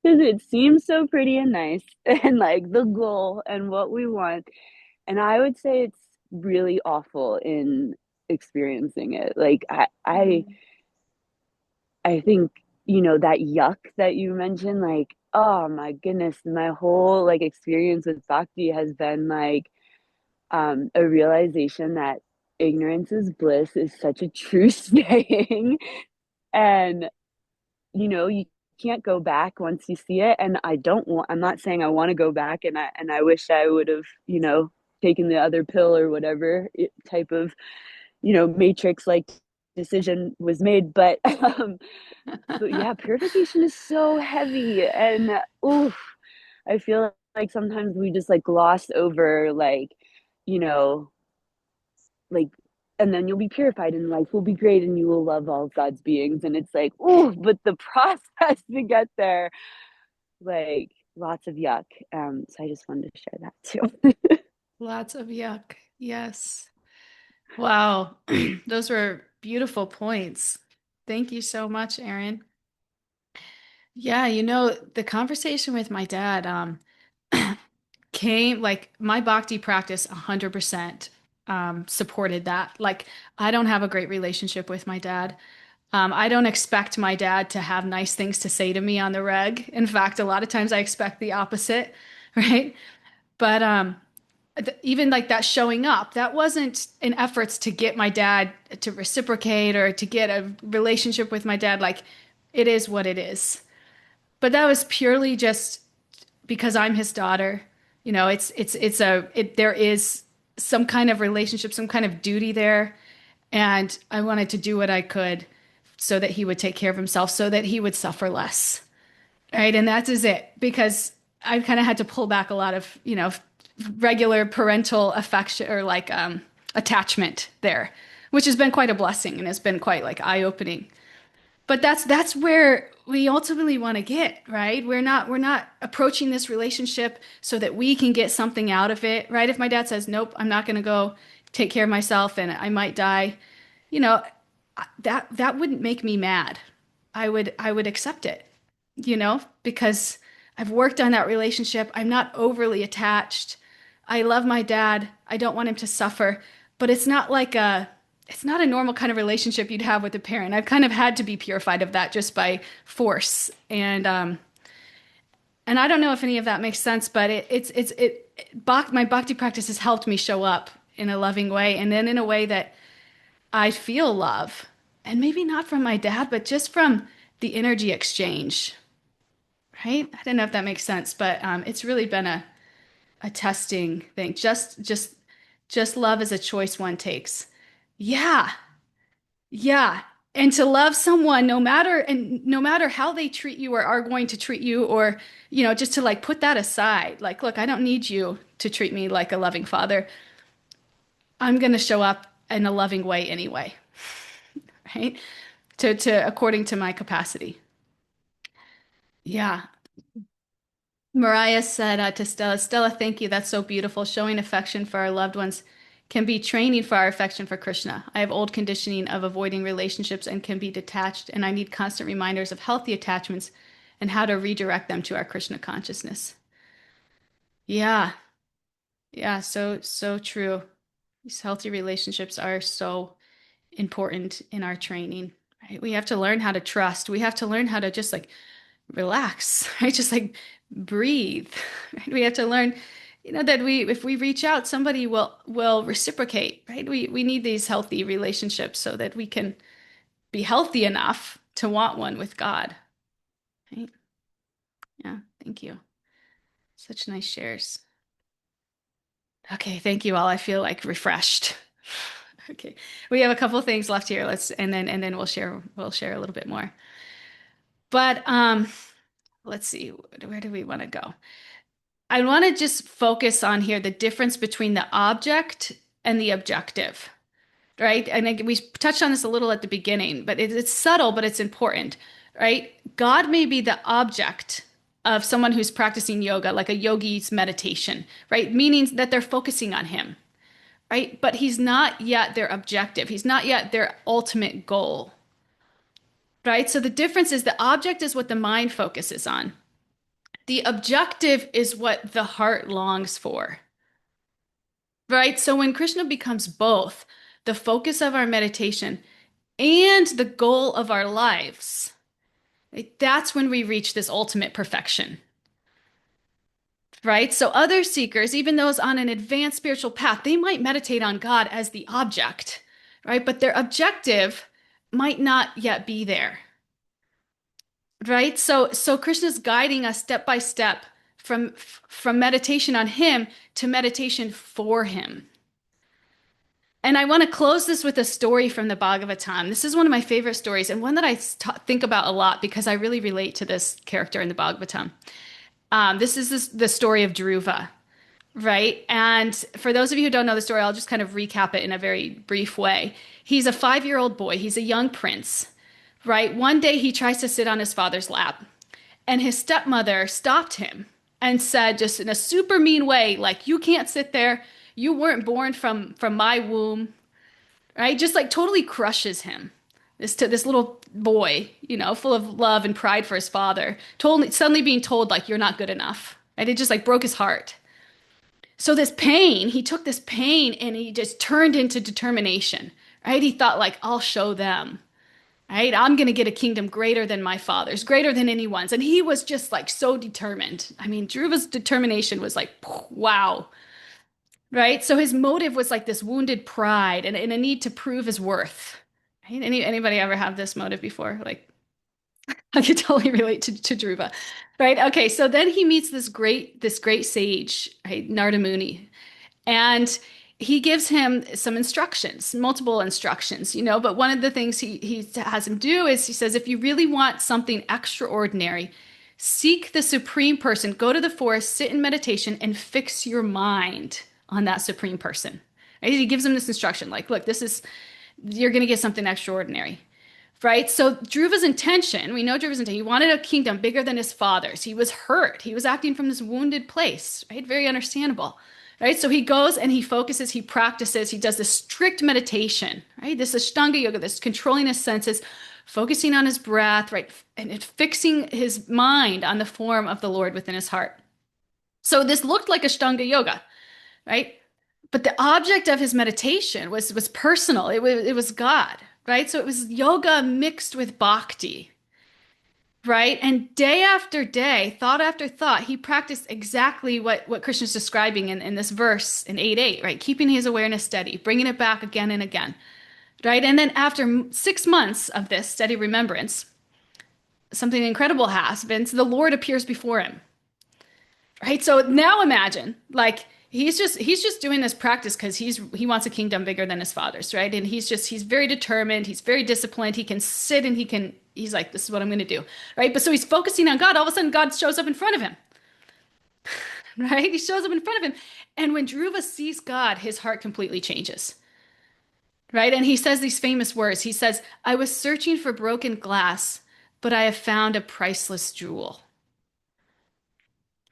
because it seems so pretty and nice and like the goal and what we want. And I would say it's really awful in experiencing it. Like mm, I think, that yuck that you mentioned, like, oh my goodness, my whole like experience with bhakti has been like a realization that ignorance is bliss is such a true saying. And, you can't go back once you see it. And I'm not saying I want to go back and I wish I would have, taken the other pill or whatever type of, matrix like decision was made. But yeah, purification is so heavy and oof, I feel like sometimes we just like gloss over like, you know, like, and then you'll be purified and life will be great and you will love all of God's beings. And it's like, oh, but the process to get there, like lots of yuck. So I just wanted to share that too. Lots of yuck. Yes. Wow. Those were beautiful points. Thank you so much, Erin. Yeah, the conversation with my dad, came like my bhakti practice 100% supported that. Like, I don't have a great relationship with my dad. I don't expect my dad to have nice things to say to me on the reg. In fact, a lot of times I expect the opposite, right? But even like that showing up, that wasn't an efforts to get my dad to reciprocate or to get a relationship with my dad. Like, it is what it is. But that was purely just because I'm his daughter. There is some kind of relationship, some kind of duty there, and I wanted to do what I could so that he would take care of himself, so that he would suffer less, right? And that is it, because I kind of had to pull back a lot of regular parental affection or like attachment there, which has been quite a blessing and has been quite like eye-opening. But that's where we ultimately want to get, right? We're not approaching this relationship so that we can get something out of it, right? If my dad says, "Nope, I'm not going to go take care of myself and I might die," you know, that wouldn't make me mad. I would accept it, because I've worked on that relationship. I'm not overly attached. I love my dad. I don't want him to suffer, but it's not a normal kind of relationship you'd have with a parent. I've kind of had to be purified of that just by force. And I don't know if any of that makes sense, but my bhakti practice has helped me show up in a loving way, and then in a way that I feel love, and maybe not from my dad, but just from the energy exchange, right? I don't know if that makes sense, but it's really been a testing thing. Just love is a choice one takes. Yeah, yeah. And to love someone no matter how they treat you or are going to treat you, or just to like put that aside. Like, look, I don't need you to treat me like a loving father. I'm going to show up in a loving way anyway, right? To according to my capacity. Yeah. Mariah said to Stella, thank you. That's so beautiful. Showing affection for our loved ones can be training for our affection for Krishna. I have old conditioning of avoiding relationships and can be detached, and I need constant reminders of healthy attachments and how to redirect them to our Krishna consciousness. Yeah. Yeah, so true. These healthy relationships are so important in our training, right? We have to learn how to trust. We have to learn how to just like relax, right? Just like breathe. Right? We have to learn, that if we reach out, somebody will reciprocate, right? We need these healthy relationships so that we can be healthy enough to want one with God. Right? Yeah, thank you. Such nice shares. Okay, thank you all. I feel like refreshed. Okay. We have a couple things left here. And then we'll share a little bit more. But let's see, where do we want to go? I want to just focus on here the difference between the object and the objective, right? And we touched on this a little at the beginning, but it's subtle, but it's important, right? God may be the object of someone who's practicing yoga, like a yogi's meditation, right? Meaning that they're focusing on him, right? But he's not yet their objective. He's not yet their ultimate goal, right? So the difference is the object is what the mind focuses on. The objective is what the heart longs for, right? So when Krishna becomes both the focus of our meditation and the goal of our lives, right, that's when we reach this ultimate perfection, right? So other seekers, even those on an advanced spiritual path, they might meditate on God as the object, right? But their objective might not yet be there. Right? So Krishna's guiding us step by step from meditation on him to meditation for him. And I want to close this with a story from the Bhagavatam. This is one of my favorite stories and one that I think about a lot because I really relate to this character in the Bhagavatam. This is the story of Dhruva. right? And for those of you who don't know the story, I'll just kind of recap it in a very brief way. He's a 5-year-old boy. He's a young prince, right? One day he tries to sit on his father's lap, and his stepmother stopped him and said, just in a super mean way, like, you can't sit there. You weren't born from my womb, right? Just like totally crushes him. This little boy, full of love and pride for his father, suddenly being told like you're not good enough. Right? It just like broke his heart. So this pain, he took this pain and he just turned into determination. Right? He thought like, I'll show them. Right? I'm going to get a kingdom greater than my father's, greater than anyone's. And he was just like so determined. I mean, Dhruva's determination was like, wow. Right? So his motive was like this wounded pride and a need to prove his worth. Right? Anybody ever have this motive before? Like, I could totally relate to Dhruva. Right? Okay, so then he meets this great sage, right, Narada Muni, and he gives him some instructions, multiple instructions, but one of the things he has him do is he says, if you really want something extraordinary, seek the supreme person, go to the forest, sit in meditation, and fix your mind on that supreme person. Right? He gives him this instruction, like, look, you're going to get something extraordinary. Right? So Dhruva's intention, we know Dhruva's intention, he wanted a kingdom bigger than his father's. He was hurt. He was acting from this wounded place, right? Very understandable. Right? So he goes and he focuses, he practices, he does this strict meditation, right? This Ashtanga yoga, this controlling his senses, focusing on his breath, right? And fixing his mind on the form of the Lord within his heart. So this looked like Ashtanga yoga, right? But the object of his meditation was personal. It was God, right? So it was yoga mixed with bhakti, right? And day after day, thought after thought, he practiced exactly what Krishna's describing in this verse in 8:8, right? Keeping his awareness steady, bringing it back again and again, right? And then after 6 months of this steady remembrance, something incredible happens. The Lord appears before him, right? So now imagine, like, he's just doing this practice because he wants a kingdom bigger than his father's, right? And he's very determined, he's very disciplined, he can sit and he's like, this is what I'm going to do, right? But so he's focusing on God. All of a sudden, God shows up in front of him, right? He shows up in front of him, and when Dhruva sees God, his heart completely changes, right? And he says these famous words. He says, "I was searching for broken glass, but I have found a priceless jewel."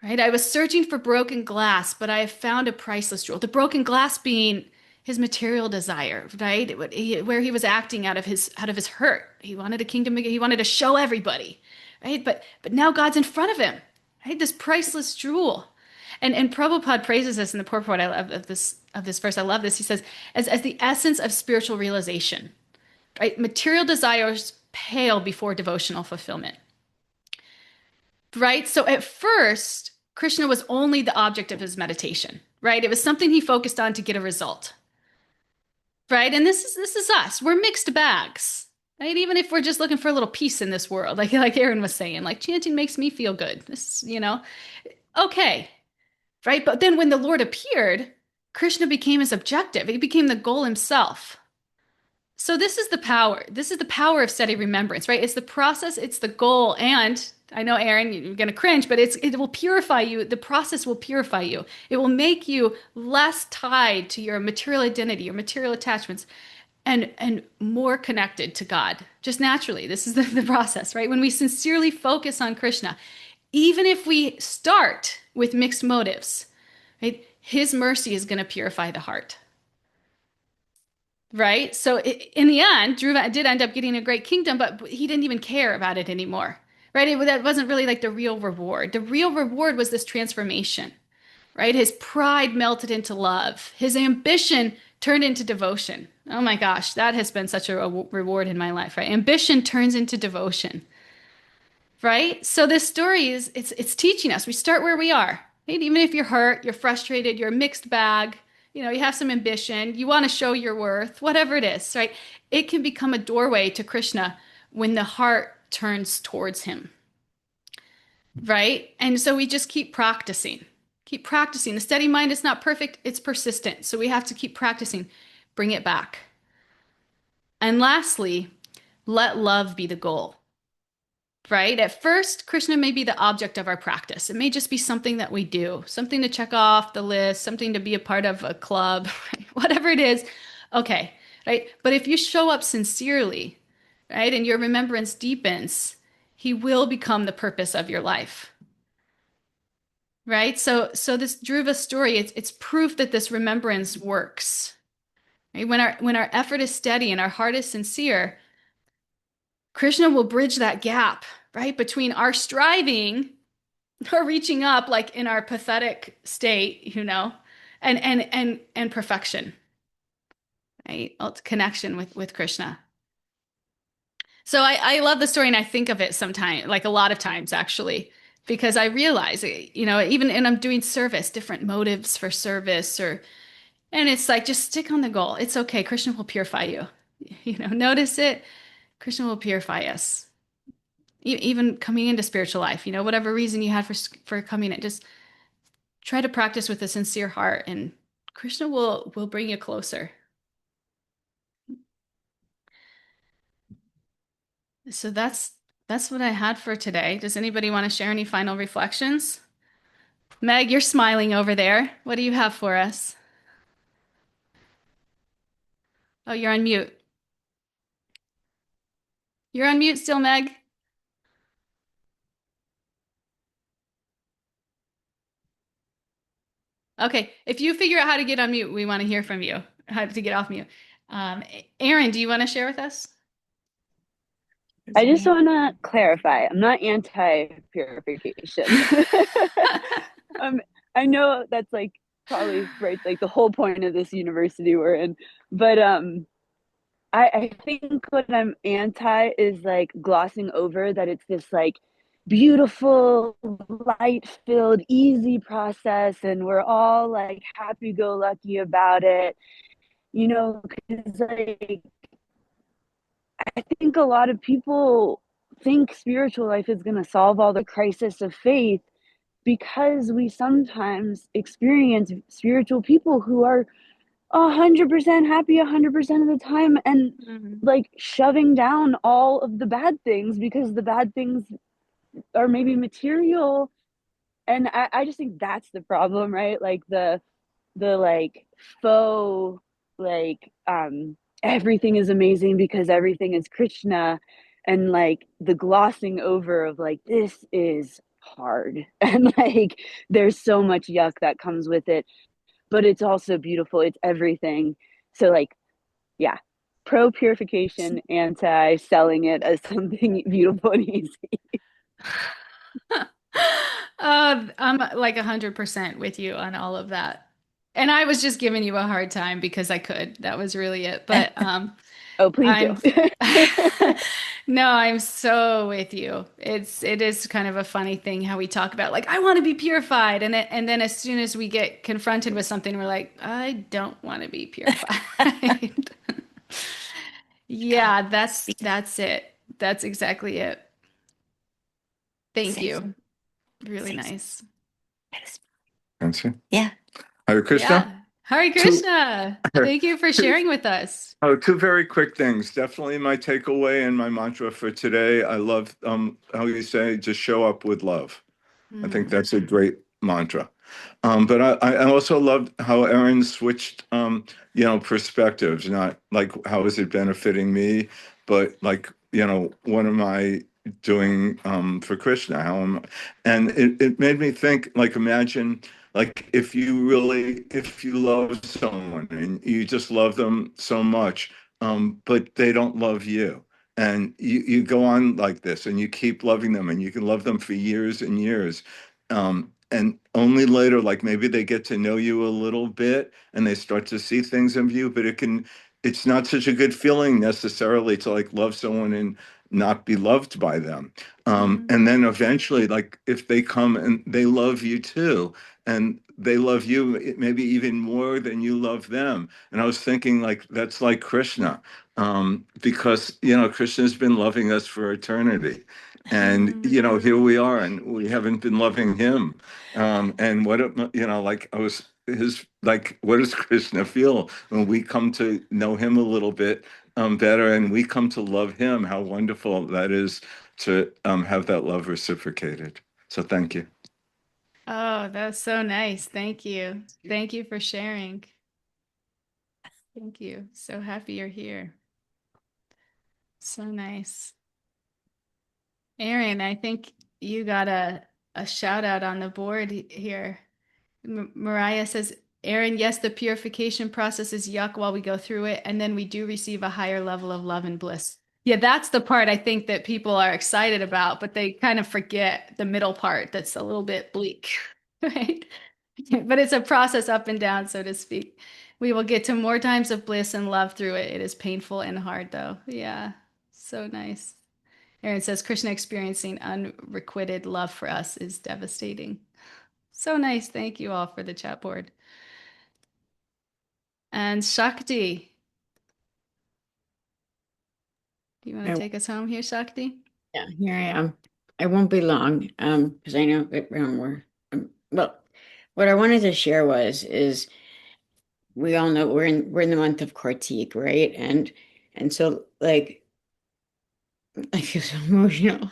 Right? I was searching for broken glass, but I have found a priceless jewel. The broken glass being his material desire, right? Where he was acting out of his hurt. He wanted a kingdom. He wanted to show everybody, right? But now God's in front of him, right? This priceless jewel. And Prabhupada praises this in the purport of this verse. I love this. He says, as the essence of spiritual realization, right? Material desires pale before devotional fulfillment. Right? So at first, Krishna was only the object of his meditation, right? It was something he focused on to get a result, right? And this is us. We're mixed bags, right? Even if we're just looking for a little peace in this world, like Aaron was saying, like chanting makes me feel good. Okay, right? But then when the Lord appeared, Krishna became his objective. He became the goal himself. So this is the power. This is the power of steady remembrance, right? It's the process, it's the goal. And I know, Aaron, you're going to cringe, but it will purify you. The process will purify you. It will make you less tied to your material identity, your material attachments, and more connected to God. Just naturally, this is the process, right? When we sincerely focus on Krishna, even if we start with mixed motives, right? His mercy is going to purify the heart. Right? So in the end, Dhruva did end up getting a great kingdom, but he didn't even care about it anymore. Right? That wasn't really like the real reward. The real reward was this transformation. Right? His pride melted into love. His ambition turned into devotion. Oh my gosh, that has been such a reward in my life, right? Ambition turns into devotion. Right? So this story it's teaching us. We start where we are. Right? Even if you're hurt, you're frustrated, you're a mixed bag, you have some ambition, you want to show your worth, whatever it is, right? It can become a doorway to Krishna when the heart turns towards him, right? And so we just keep practicing. Keep practicing. The steady mind is not perfect, it's persistent. So we have to keep practicing. Bring it back. And lastly, let love be the goal. right? At first, Krishna may be the object of our practice. It may just be something that we do, something to check off the list, something to be a part of a club, right? Whatever it is. Okay, right? But if you show up sincerely, right, and your remembrance deepens, he will become the purpose of your life. Right? So this Dhruva story, it's proof that this remembrance works. Right? When our effort is steady and our heart is sincere, Krishna will bridge that gap, right, between our striving or reaching up like in our pathetic state, and perfection, right? It's connection with Krishna. So I love the story and I think of it sometimes, like a lot of times actually, because I realize, even and I'm doing service, different motives for service and it's like just stick on the goal. It's okay. Krishna will purify you. Notice it. Krishna will purify us. Even coming into spiritual life, whatever reason you had for coming in, just try to practice with a sincere heart and Krishna will bring you closer. So that's what I had for today. Does anybody want to share any final reflections? Meg, you're smiling over there. What do you have for us? Oh, you're on mute. You're on mute still, Meg. Okay, if you figure out how to get on mute, we want to hear from you. How to get off mute. Aaron, do you want to share with us? I just want to clarify, I'm not anti-purification. I know that's like probably right, like the whole point of this university we're in, but I think what I'm anti is like glossing over that it's this like beautiful, light-filled, easy process, and we're all like happy-go-lucky about it, because like I think a lot of people think spiritual life is going to solve all the crisis of faith because we sometimes experience spiritual people who are 100% happy 100% of the time and like shoving down all of the bad things because the bad things are maybe material. And I just think that's the problem, right? Like the like faux like everything is amazing because everything is Krishna, and like the glossing over of like this is hard and like there's so much yuck that comes with it, but it's also beautiful, it's everything. So like, yeah, pro purification, anti selling it as something beautiful and easy. I'm like 100% with you on all of that. And I was just giving you a hard time because I could. That was really it. But Oh, please do. I'm no, I'm so with you. It is kind of a funny thing how we talk about like I want to be purified and then as soon as we get confronted with something we're like I don't want to be purified. Yeah, that's it. That's exactly it. Thank you. Really nice. Answer. Yeah. Hare Krishna. Yeah. Hare Two, Krishna. Thank you for sharing with us. two very quick things. Definitely my takeaway and my mantra for today. I love how you say just show up with love. I think that's a great mantra. But I also loved how Erin switched, perspectives, not like how is it benefiting me, but like, what am I doing for Krishna? And it made me think, like, imagine, like, if you love someone and you just love them so much, but they don't love you. And you go on like this and you keep loving them and you can love them for years and years. And only later, like maybe they get to know you a little bit and they start to see things of you, but it's not such a good feeling necessarily to like love someone and not be loved by them. And then eventually, like if they come and they love you too, and they love you maybe even more than you love them. And I was thinking like that's like Krishna, because Krishna's been loving us for eternity. And here we are, and we haven't been loving him. And like I was his like, what does Krishna feel when we come to know him a little bit better, and we come to love him? How wonderful that is to have that love reciprocated. So thank you. Oh, that's so nice. Thank you. Thank you for sharing. Thank you. So happy you're here. So nice. Aaron, I think you got a shout out on the board here. Mariah says, Aaron, yes, the purification process is yuck while we go through it, and then we do receive a higher level of love and bliss. Yeah, that's the part I think that people are excited about, but they kind of forget the middle part that's a little bit bleak, right? But it's a process up and down, so to speak. We will get to more times of bliss and love through it. It is painful and hard, though. Yeah, so nice. Aaron says, Krishna experiencing unrequited love for us is devastating. So nice. Thank you all for the chat board. And Shakti, do you want to I- take us home here, Shakti? yeah, here I am. I won't be long, because I know that well, what I wanted to share is we all know we're in the month of Kartik, right? And so like I feel so emotional.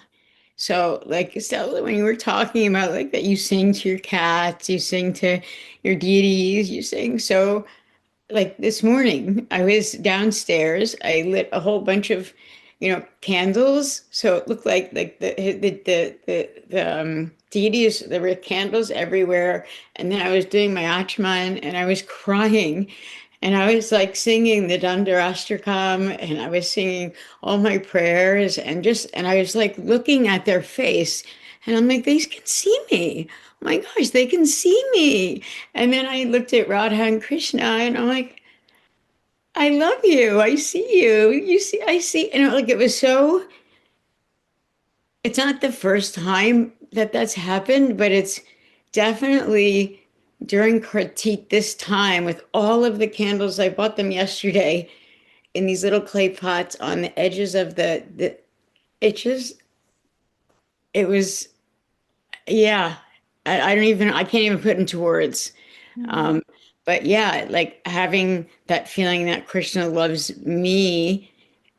So like Stella, when you were talking about like that you sing to your cats, you sing to your deities, you sing so like this morning I was downstairs. I lit a whole bunch of, candles. So it looked like the deities, there were candles everywhere. And then I was doing my Achman and I was crying. And I was like singing the Dandarashtakam and I was singing all my prayers and I was like looking at their face and I'm like, they can see me. Oh my gosh, they can see me. And then I looked at Radha and Krishna and I'm like, I love you. I see you. You see, I see. And like it was so, it's not the first time that that's happened, but it's definitely during Kartik this time with all of the candles. I bought them yesterday in these little clay pots on the edges of the it just, it was, yeah. I can't even put into words. Mm. Um, but yeah, like having that feeling that Krishna loves me,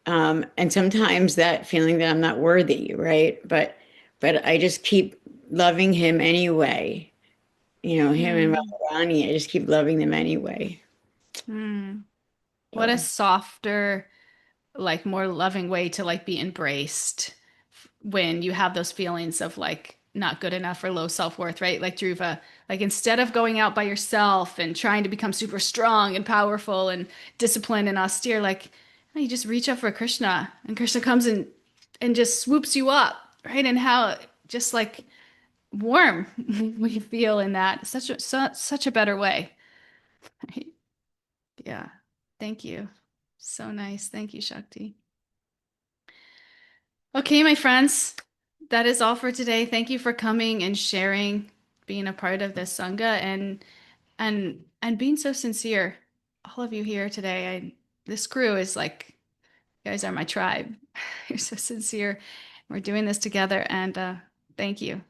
and sometimes that feeling that I'm not worthy, right? But I just keep loving him anyway. Him and Mm. Radharani, I just keep loving them anyway. Mm. What a So softer, like more loving way to like be embraced when you have those feelings of like not good enough or low self-worth, right? Like Dhruva, like instead of going out by yourself and trying to become super strong and powerful and disciplined and austere, like you just reach up for Krishna and Krishna comes and just swoops you up, right? And how just like warm we feel in that. Such a better way. Right? Yeah. Thank you. So nice. Thank you, Shakti. Okay, my friends, that is all for today. Thank you for coming and sharing, being a part of this Sangha and being so sincere. All of you here today. This crew is like, you guys are my tribe. You're so sincere. We're doing this together and thank you.